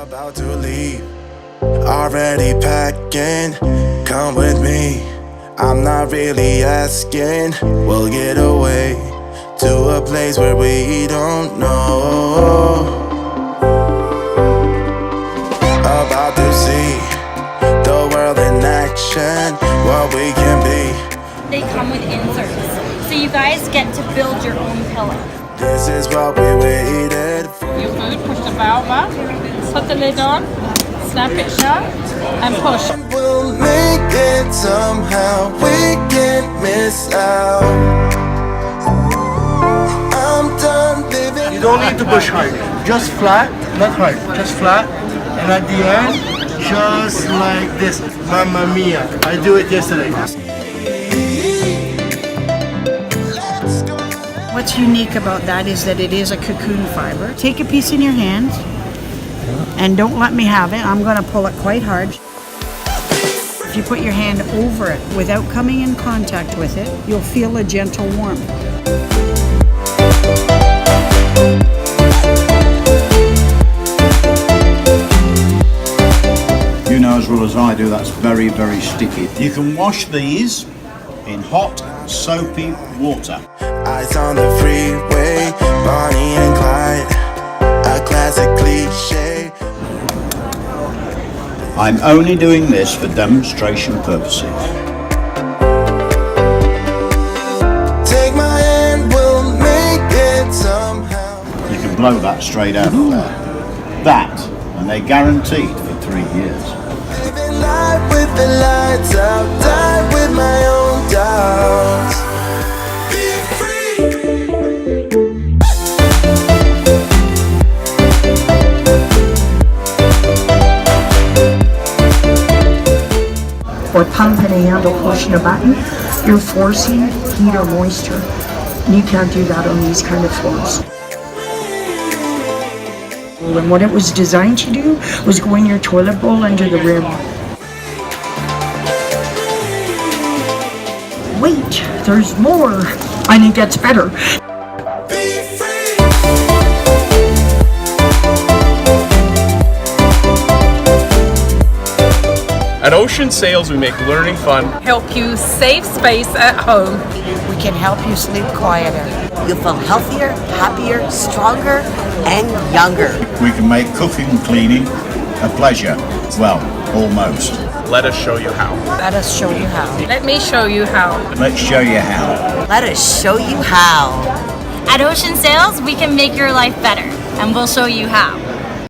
About to leave, already packing. Come with me, I'm not really asking. We'll get away to a place where we don't know. About to see the world in action, what we can be. They come with inserts, so you guys get to build your own pillow. This is what we waited for. Your food, push the valve up, put the lid on, snap it shut, and push. We'll make it somehow, we can't miss out. I'm done living. You don't need to push hard, just flat, not hard, just flat. And at the end, just like this. Mamma mia, I do it yesterday. What's unique about that is that it is a cocoon fiber. Take a piece in your hand and don't let me have it. I'm going to pull it quite hard. If you put your hand over it without coming in contact with it, you'll feel a gentle warmth. You know as well as I do, that's very, very sticky. You can wash these in hot, soapy water. Eyes on the freeway, Bonnie and Clyde, a classic cliche. I'm only doing this for demonstration purposes. Take my hand, we'll make it somehow. You can blow that straight out of there. That, and they're guaranteed for 3 years. Living life with the lights out, die with my own doubts. Be free. Or pumping a handle, pushing a button, you're forcing heat or moisture. And you can't do that on these kind of floors. And what it was designed to do was go in your toilet bowl under the rim. Wait, there's more, and it gets better. Be free. At Ocean Sails, we make learning fun. Help you save space at home. We can help you sleep quieter. You'll feel healthier, happier, stronger, and younger. We can make cooking and cleaning a pleasure. Well, almost. Let us show you how. Let us show you how. Let me show you how. Let's show you how. Let us show you how. At Ocean Sails, we can make your life better, and we'll show you how.